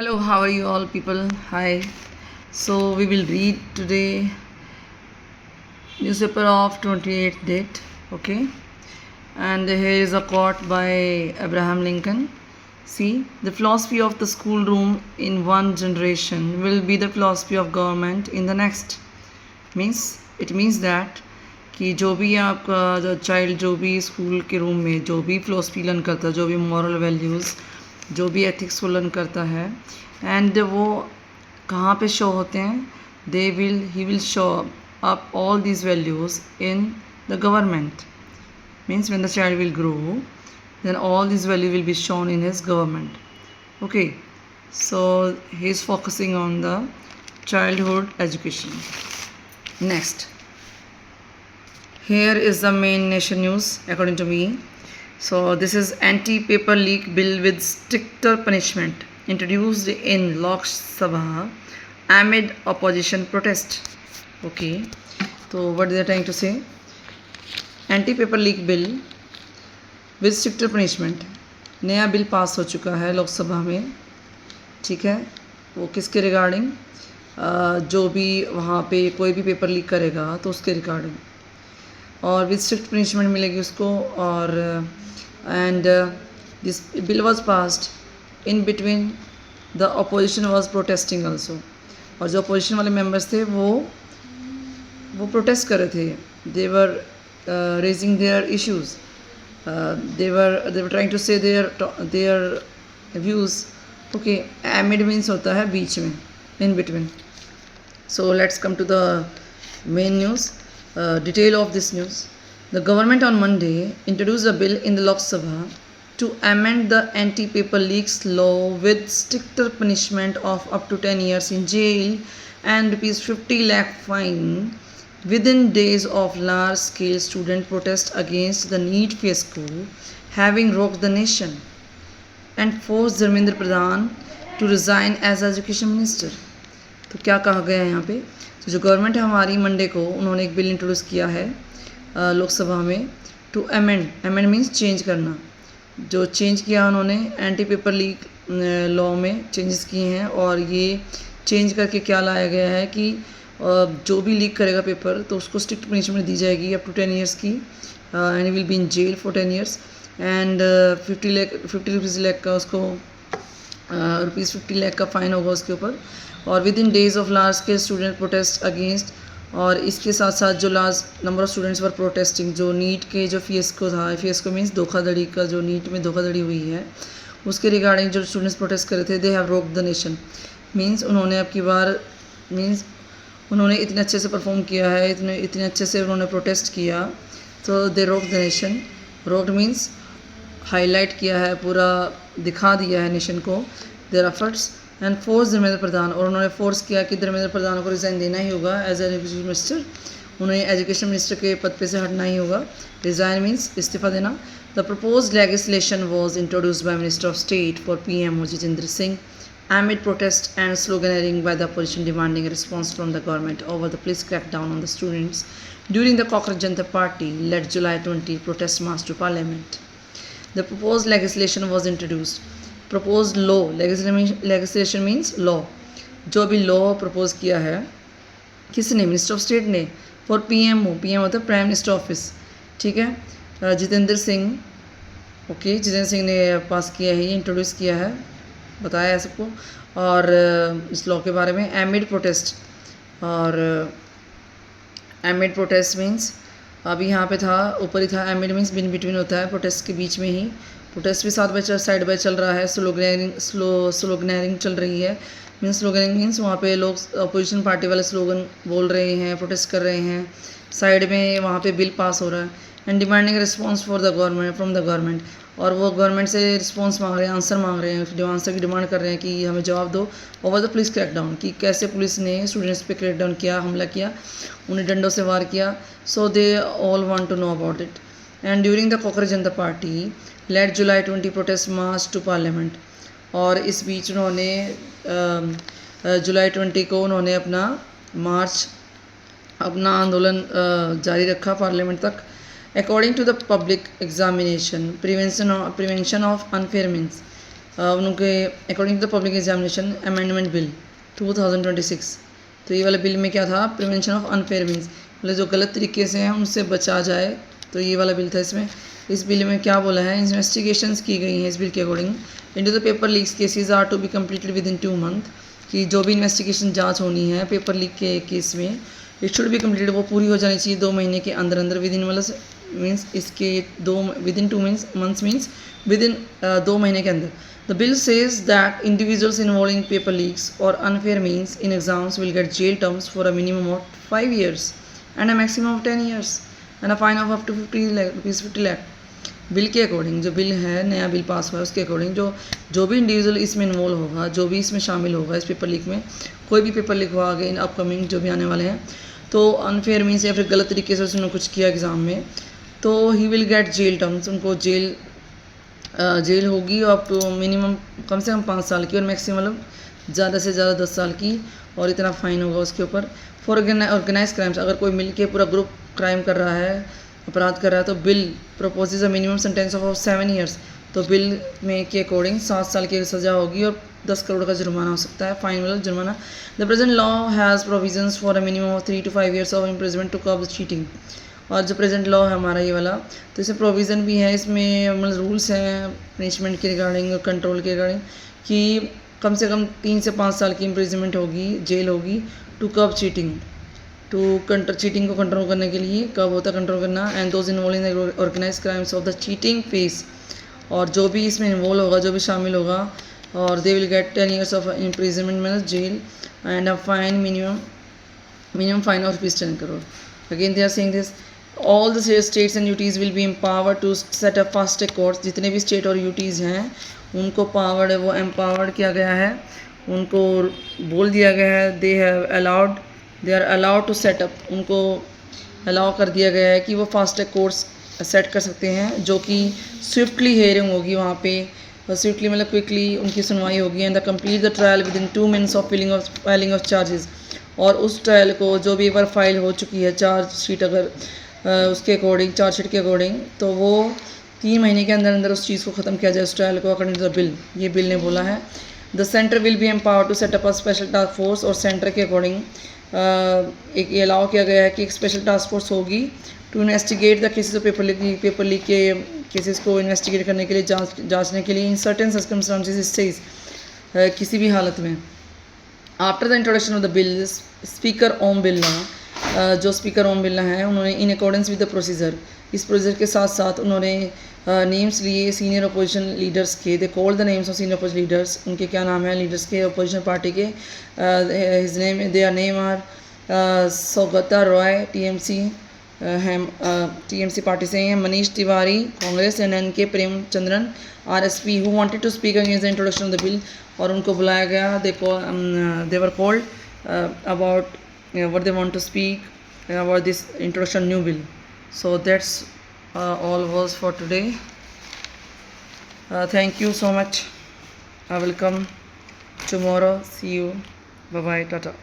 Hello, how are you all people? Hi. So we will read today newspaper of 28th date, okay? And here is a quote by Abraham Lincoln. See, the philosophy of the schoolroom in one generation will be the philosophy of government in the next. It means that कि जो भी आपका जो child जो भी school के room में जो भी फिलोसफी लर्न करता है, जो भी मॉरल वैल्यूज़, जो भी एथिक्स को लर्न करता है, एंड वो कहाँ पे शो होते हैं, he will show up all these values in the government. Means when the child will grow, then all these values will be shown in his government. Okay, so he is focusing on the childhood education. Next, here is the main nation news according to me. So this is anti-paper leak bill with stricter punishment introduced in Lok Sabha amid opposition protest. Okay, so what they are trying to say? Anti paper leak bill with stricter punishment, नया bill pass हो चुका है लोकसभा में. ठीक है, वो किसके regarding? जो भी वहाँ पे कोई भी पेपर लीक करेगा तो उसके रिगार्डिंग, और विद स्ट्रिक्ट पनिशमेंट मिलेगी उसको. और and this bill was passed in between the opposition was protesting also. और जो अपोजिशन वाले मेंबर्स थे वो प्रोटेस्ट कर रहे थे. दे वर raising their issues. They were trying to say their views. Okay, amid means होता है बीच में, in between. So let's come to the main news. Detail of this news. The government on Monday introduced a bill in the Lok Sabha to amend the anti-paper leaks law with stricter punishment of up to 10 years in jail and rupees 50 lakh fine within days of large-scale student protest against the NEET fiasco having rocked the nation and forced Dharmendra Pradhan to resign as education minister. तो क्या कहा गया है यहाँ पे? तो जो government है हमारी, मंडे को उन्होंने एक बिल इंट्रोड्यूस किया है लोकसभा में, टू अमेंड मीन्स चेंज करना. जो चेंज किया उन्होंने एंटी पेपर लीक लॉ में चेंजेस किए हैं. और ये चेंज करके क्या लाया गया है कि जो भी लीक करेगा पेपर तो उसको स्ट्रिक्ट पनिशमेंट दी जाएगी अप टू 10 ईयर्स की, and will be in jail for 10 years. And 50 rupees lakh का उसको रुपीज़ 50 लाख का फ़ाइन होगा उसके ऊपर. और with in days of large scale student protest against, और इसके साथ साथ जो large number of students were protesting, जो नीट के जो फियस्को था, फियस्को मीन्स धोखाधड़ी का, जो नीट में धोखाधड़ी हुई है उसके रिगार्डिंग जो स्टूडेंट्स प्रोटेस्ट कर रहे थे, दे हैव रोक द नेशन. मीन्स उन्होंने अब की बार उन्होंने इतने अच्छे से परफॉर्म किया है, इतने अच्छे से उन्होंने प्रोटेस्ट किया, तो they rock the nation. Rocked means highlight किया है, पूरा दिखा दिया है नेशन को their efforts. And force Dharmendra Pradhan, और उन्होंने फोर्स किया कि धर्मेंद्र प्रधान को रिज़ाइन देना ही होगा एज एजुकेशन मिनिस्टर. उन्हें एजुकेशन मिनिस्टर के पद पे से हटना ही होगा. रिज़ाइन मीन्स इस्तीफ़ा देना. The proposed legislation was introduced by minister of state for PMO Jitendra Singh amid protest and sloganeering by the opposition demanding a response from the government over the police crackdown on the students during the Cockroach Janata Party-led July 20 protest march to Parliament. The proposed legislation was introduced. Proposed law, legislation means law. जो भी law propose किया है किसने? Minister of state ने. For PMO, PM होता है prime minister office. ठीक है, जितेंद्र सिंह. ओके, जितेंद्र सिंह ने पास किया है, इंट्रोड्यूस किया है, बताया है सबको. और इस लॉ के बारे में एमिड प्रोटेस्ट, और एमिड प्रोटेस्ट मीन्स अभी यहाँ पे था, ऊपर ही था. एमिड मीन्स बिन बिटवीन होता है, प्रोटेस्ट के बीच में ही. प्रोटेस्ट भी साइड बाय चल रहा है. स्लोगनरिंग चल रही है. मीन्स स्लोगनिंग मीन्स वहाँ पे लोग अपोजिशन पार्टी वाले स्लोगन बोल रहे हैं, प्रोटेस्ट कर रहे हैं. साइड में वहाँ पे बिल पास हो रहा है. And demanding response for the government from the government, और वो गवर्नमेंट से रिस्पॉन्स मांग रहे हैं, आंसर मांग रहे हैं, आंसर की डिमांड कर रहे हैं कि हमें जवाब दो ओवर द पुलिस क्रैकडाउन, कि कैसे पुलिस ने स्टूडेंट्स पे क्रैकडाउन किया, हमला किया, उन्हें डंडों से वार किया. So they all want to know about it. And during the cockroach Janata party late July 20 protest march to parliament, और इस बीच उन्होंने जुलाई 20 को उन्होंने अपना आंदोलन जारी रखा पार्लियामेंट तक. According to the public examination, prevention of unfair means, उनके according to the public examination amendment bill 2026। तो ये वाला बिल में क्या था, प्रिवेंशन ऑफ अनफेयर मीन्स, मतलब जो गलत तरीके से हैं उनसे बचा जाए, तो ये वाला बिल था। इसमें इस बिल में क्या बोला है, इन्वेस्टिगेशंस की गई हैं इस बिल के according. Into the paper leaks cases are to be completed with in 2 month, कि जो भी इन्वेस्टिगेशन जांच होनी है पेपर लीक के केस में, इट शुड बी कम्प्लीटेड, वो पूरी हो जानी चाहिए 2 महीने के अंदर अंदर, विद इन मतलब मीन्स इसके with in 2 months means with in 2 महीने के अंदर। The bill says that individuals involve in paper leaks और unfair means in exams will get jail terms for a minimum of 5 years and a maximum of 10 years and a fine of up to 50 lakh। Bill के according, जो bill है नया bill pass हुआ है उसके according, जो भी individual इसमें इन्वॉल्व होगा, जो भी इसमें शामिल होगा इस पेपर लीक में, कोई भी पेपर लीक हुआ आगे इन अपकमिंग जो भी आने वाले हैं, तो अनफेयर मीन्स या फिर गलत तरीके से उसने कुछ किया एग्ज़ाम में, तो ही विल गेट जेल टर्म्स, उनको जेल होगी अप टू मिनिमम कम से कम 5 साल की और मैक्सिमम मतलब ज़्यादा से ज़्यादा 10 साल की, और इतना फ़ाइन होगा उसके ऊपर। फॉर ऑर्गेनाइज क्राइम्स, अगर कोई मिल के पूरा ग्रुप क्राइम कर रहा है, अपराध कर रहा है, तो bill proposes a minimum sentence of 7 years, तो बिल में के अकॉर्डिंग 7 साल की सज़ा होगी और 10 करोड़ का जुर्माना हो सकता है, फाइन मतलब जुर्माना। The present law has provisions for a minimum of 3 to 5 years of imprisonment to curb cheating. और जो प्रेजेंट लॉ है हमारा ये वाला, तो इसमें प्रोविज़न भी है, इसमें मतलब रूल्स हैं पनिशमेंट के रिगार्डिंग और कंट्रोल के रिगार्डिंग, कि कम से कम 3 से 5 साल की इम्प्रिजमेंट होगी, जेल होगी, टू कर्ब चीटिंग, चीटिंग को कंट्रोल करने के लिए, कब होता है कंट्रोल करना, and those involve in organize crimes of the cheating face, और जो भी इसमें इन्वॉल्व होगा, जो भी शामिल होगा, और they will get 10 years of imprisonment means jail and a fine minimum fine of ₹10 crore। Again they are saying this, all the states and UTs will be empowered to set up fast track courts, जितने भी state और UTs हैं उनको powered है, वो empowered किया गया है, उनको बोल दिया गया है, they are allowed to set up, उनको अलाउ कर दिया गया है कि वो फास्ट ट्रैक कोर्ट्स सेट कर सकते हैं, जो कि स्विफ्टली हेयरिंग होगी वहाँ पे, और स्विफ्टली मतलब क्विकली उनकी सुनवाई होगी, and the complete the trial with in 2 minutes of filing of charges, और उस ट्रायल को जो भी एक बार फाइल हो चुकी है चार्जशीट, अगर उसके अकॉर्डिंग चार्जशीट के अकॉर्डिंग, तो वो 3 महीने के अंदर अंदर उस चीज़ को ख़त्म किया जाए, उस ट्रायल को, अकॉर्डिंग टू द बिल, ये बिल ने बोला है। The centre will be empowered to set up a special task force, और सेंटर के अकॉर्डिंग एक ये अलाउ किया गया है कि एक स्पेशल टास्क फोर्स होगी to investigate the cases of paper leak के केसेस को इन्वेस्टिगेट करने के लिए, जांचने के लिए, इन सर्टेन सर्कमस्टांसेस, इससे किसी भी हालत में। After the introduction of the bill, speaker Om Birla, जो स्पीकर ओम बिरला हैं, उन्होंने in accordance with the procedure, इस प्रोसीजर के साथ साथ उन्होंने नेम्स लिए सीनियर अपोजिशन लीडर्स के, they called the names of senior opposition leaders, उनके क्या नाम है लीडर्स के अपोजिशन पार्टी के, his name their name are Saugata Roy TMC, हम टीएमसी पार्टी से हैं, Manish Tiwari Congress, and N K Premachandran RSP, who wanted to speak against the introduction of the bill, और उनको बुलाया गया, they were called about what they want to speak about this introduction new bill. So that's all was for today. Thank you so much. I will come tomorrow. See you. Bye bye. Tata.